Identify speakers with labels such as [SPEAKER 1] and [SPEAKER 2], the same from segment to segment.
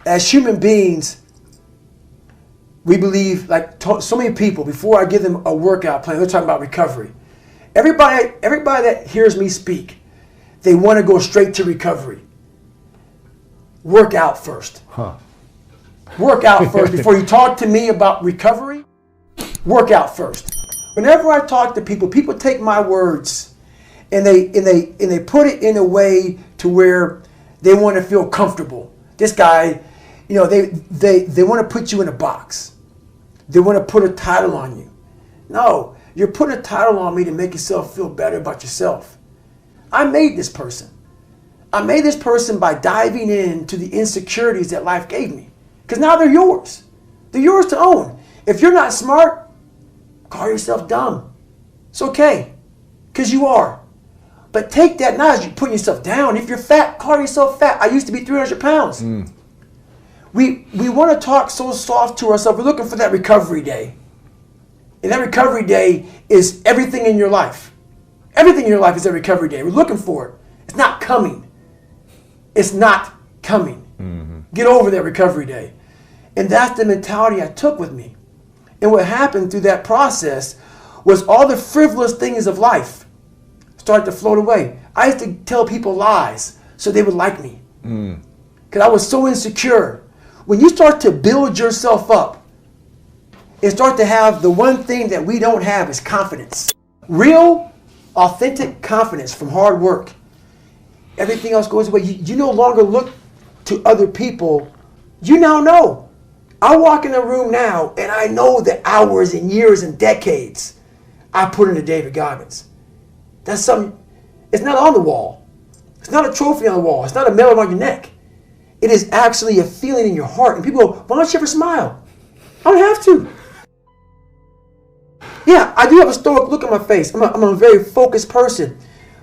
[SPEAKER 1] as human beings, we believe, like so many people, before I give them a workout plan, they're talking about recovery. Everybody that hears me speak, they want to go straight to recovery. Work out first. Work out first. Before you talk to me about recovery, work out first. Whenever I talk to people, people take my words and they put it in a way to where they want to feel comfortable. This guy, you know, they want to put you in a box. They want to put a title on you. No, you're putting a title on me to make yourself feel better about yourself. I made this person. I made this person by diving into the insecurities that life gave me. Because now they're yours. They're yours to own. If you're not smart, call yourself dumb. It's okay, because you are. But take that not as you're putting yourself down. If you're fat, call yourself fat. I used to be 300 pounds. We want to talk so soft to ourselves. We're looking for that recovery day. And that recovery day is everything in your life. Everything in your life is a recovery day. We're looking for it. It's not coming. It's not coming. Get over that recovery day. And that's the mentality I took with me. And what happened through that process was all the frivolous things of life started to float away. I used to tell people lies so they would like me. Because I was so insecure. When you start to build yourself up and start to have the one thing that we don't have is confidence. Real, authentic confidence from hard work. Everything else goes away. You no longer look to other people. You now know. I walk in a room now and I know the hours and years and decades I put into David Goggins. That's something, it's not on the wall. It's not a trophy on the wall. It's not a medal around your neck. It is actually a feeling in your heart. And people go, why don't you ever smile? I don't have to. Yeah, I do have a stoic look on my face. I'm a very focused person.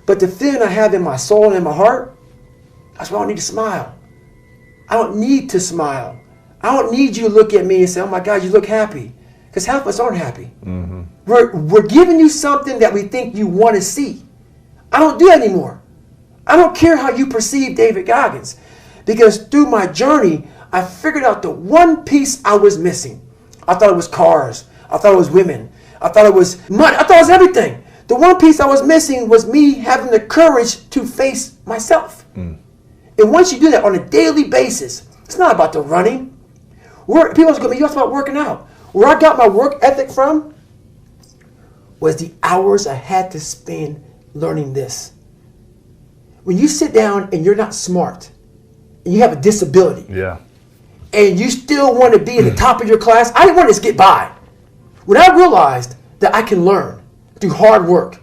[SPEAKER 1] But the feeling I have in my soul and in my heart, that's why I don't need to smile. I don't need to smile. I don't need you to look at me and say, oh my God, you look happy. Because half of us aren't happy. We're giving you something that we think you want to see. I don't do that anymore. I don't care how you perceive David Goggins. Because through my journey, I figured out the one piece I was missing. I thought it was cars. I thought it was women. I thought it was money. I thought it was everything. The one piece I was missing was me having the courage to face myself. And once you do that on a daily basis, it's not about the running. People are going to be, you asked about working out. Where I got my work ethic from was the hours I had to spend learning this. When you sit down and you're not smart, and you have a disability, and you still want to be at the top of your class, I didn't want to just get by. When I realized that I can learn through hard work,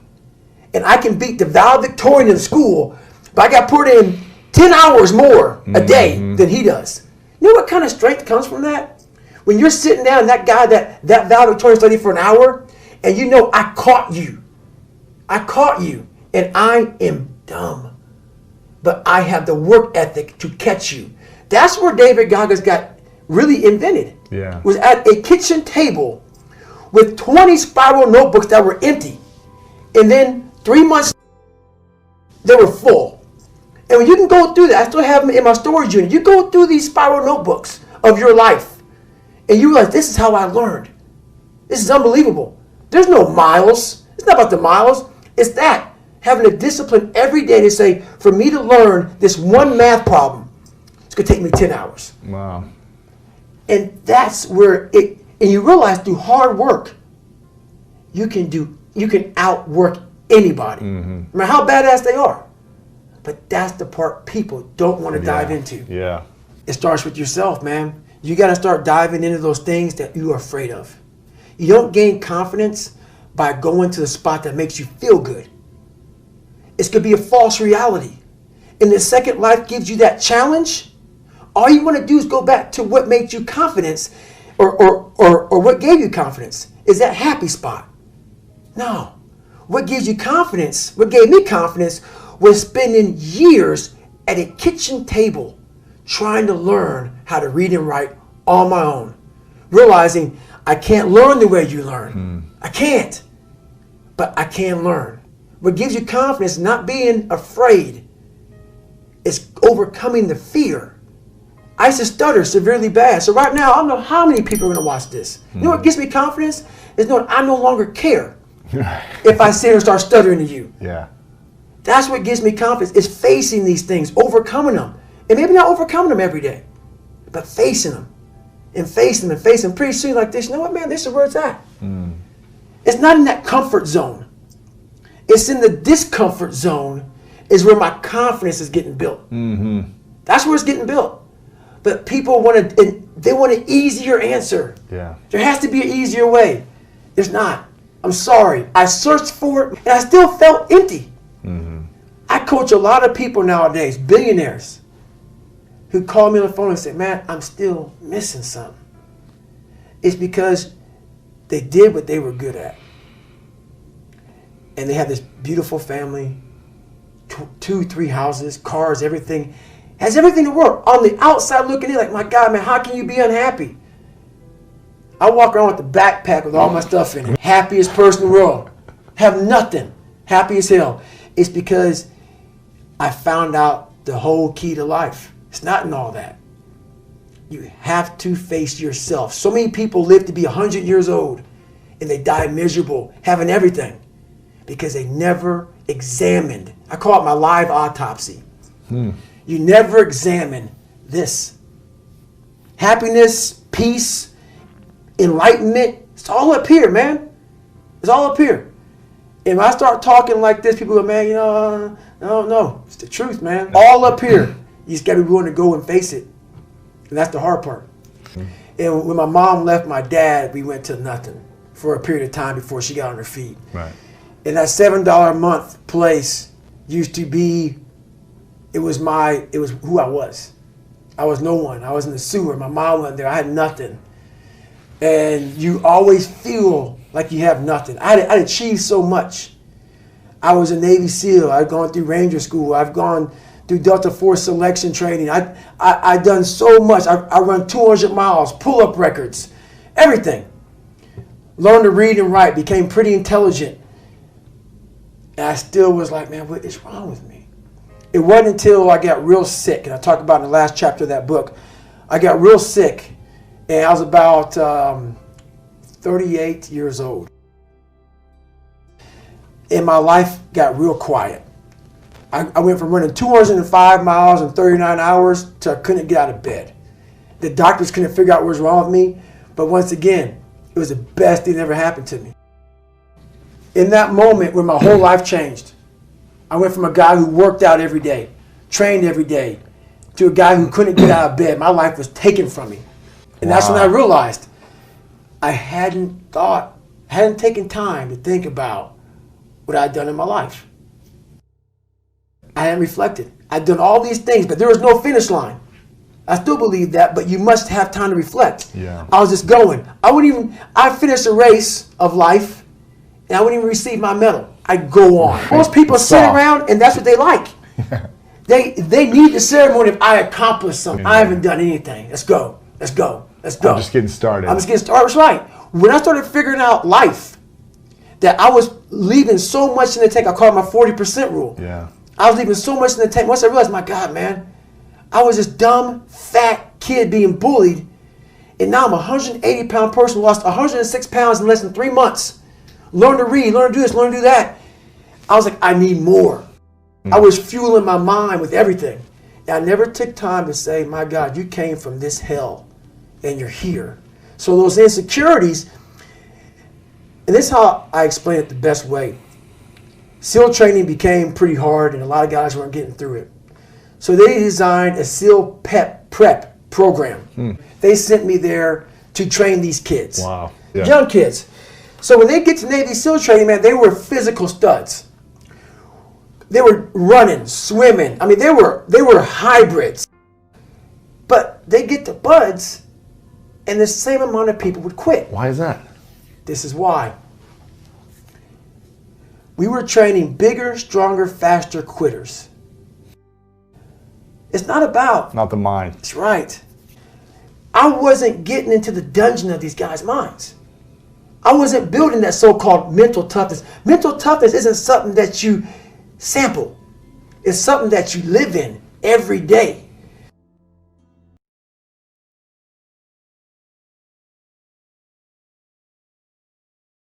[SPEAKER 1] and I can beat the valedictorian in school, but I got put in 10 hours more a day than he does. You know what kind of strength comes from that? When you're sitting down, that guy that valedictorian studied for an hour, and you know I caught you. I caught you, and I am dumb. But I have the work ethic to catch you. That's where David Goggins got really invented. Was at a kitchen table with 20 spiral notebooks that were empty. And then 3 months, they were full. And when you can go through that, I still have them in my storage unit. You go through these spiral notebooks of your life, and you realize this is how I learned. This is unbelievable. There's no miles. It's not about the miles. It's that. Having a discipline every day to say, for me to learn this one math problem, it's going to take me 10 hours.
[SPEAKER 2] Wow.
[SPEAKER 1] And that's where and you realize through hard work, you can outwork anybody, no matter how badass they are. But that's the part people don't want to dive into. It starts with yourself, man. You got to start diving into those things that you are afraid of. You don't gain confidence by going to the spot that makes you feel good. It's going to be a false reality. And the second life gives you that challenge, all you want to do is go back to what made you confidence or what gave you confidence. Is that happy spot? No. What gives you confidence, what gave me confidence, was spending years at a kitchen table trying to learn how to read and write on my own. Realizing I can't learn the way you learn. I can't. But I can learn. What gives you confidence, not being afraid, is overcoming the fear. I used to stutter severely bad. So right now, I don't know how many people are going to watch this. You know what gives me confidence? Is knowing I no longer care if I sit here and start stuttering to you.
[SPEAKER 2] Yeah.
[SPEAKER 1] That's what gives me confidence, is facing these things, overcoming them. And maybe not overcoming them every day, but facing them and facing them and facing them. Pretty soon like this, you know what, man, this is where it's at. It's not in that comfort zone. It's in the discomfort zone is where my confidence is getting built. That's where it's getting built. But people want an easier answer.
[SPEAKER 2] Yeah.
[SPEAKER 1] There has to be an easier way. There's not. I'm sorry. I searched for it and I still felt empty. I coach a lot of people nowadays, billionaires, who call me on the phone and say, man, I'm still missing something. It's because they did what they were good at. And they have this beautiful family, 2, 3 houses, cars, everything. Has everything to work. On the outside looking in, like, my God, man, how can you be unhappy? I walk around with a backpack with all my stuff in it. Happiest person in the world. Have nothing. Happy as hell. It's because I found out the whole key to life. It's not in all that. You have to face yourself. So many people live to be 100 years old and they die miserable, having everything, because they never examined. I call it my live autopsy. You never examine this. Happiness, peace, enlightenment, it's all up here, man. It's all up here. And when I start talking like this, people go, man, you know, no. It's the truth, man. All up here. You just got to be willing to go and face it. And that's the hard part. And when my mom left my dad, we went to nothing for a period of time before she got on her feet.
[SPEAKER 2] Right.
[SPEAKER 1] And that $7 a month place used to be, it was who I was. I was no one. I was in the sewer. My mom went there. I had nothing. And you always feel like you have nothing. I'd achieved so much. I was a Navy SEAL. I'd gone through Ranger School. I've gone through Delta Force selection training. I've done so much. I run 200 miles, pull-up records, everything. Learned to read and write, became pretty intelligent. And I still was like, man, what is wrong with me? It wasn't until I got real sick, and I talked about in the last chapter of that book, I got real sick, and I was about 38 years old. And my life got real quiet. I went from running 205 miles in 39 hours to I couldn't get out of bed. The doctors couldn't figure out what was wrong with me, but once again, it was the best thing that ever happened to me. In that moment when my whole life changed, I went from a guy who worked out every day, trained every day, to a guy who couldn't get out of bed. My life was taken from me. And that's when I realized I hadn't taken time to think about what I'd done in my life. I hadn't reflected. I'd done all these things, but there was no finish line. I still believe that, but you must have time to reflect.
[SPEAKER 2] Yeah.
[SPEAKER 1] I was just going. I finished a race of life, and I wouldn't even receive my medal. I'd go on. Most people sit around, and that's what they like. They need the ceremony if I accomplished something. I haven't done anything. Let's go. Let's go. Let's go.
[SPEAKER 2] I'm just getting started.
[SPEAKER 1] I'm just getting started. That's right. When I started figuring out life, that I was leaving so much in the tank. I call it my 40% rule.
[SPEAKER 2] Yeah.
[SPEAKER 1] I was leaving so much in the tank. Once I realized, my God, man, I was this dumb, fat kid being bullied, and now I'm a 180-pound person, lost 106 pounds in less than 3 months. Learn to read, learn to do this, learn to do that. I was like, I need more. I was fueling my mind with everything. And I never took time to say, my God, you came from this hell, and you're here. So those insecurities, and this is how I explain it the best way. SEAL training became pretty hard, and a lot of guys weren't getting through it. So they designed a SEAL prep program. They sent me there to train these kids.
[SPEAKER 2] Wow. Yeah.
[SPEAKER 1] Young kids. So when they get to Navy SEAL training, man, they were physical studs. They were running, swimming. I mean, they were hybrids. But they get the buds, and the same amount of people would quit.
[SPEAKER 2] Why is that?
[SPEAKER 1] This is why. We were training bigger, stronger, faster quitters. It's not about...
[SPEAKER 2] Not the mind.
[SPEAKER 1] That's right. I wasn't getting into the dungeon of these guys' minds. I wasn't building that so-called mental toughness. Mental toughness isn't something that you sample. It's something that you live in every day.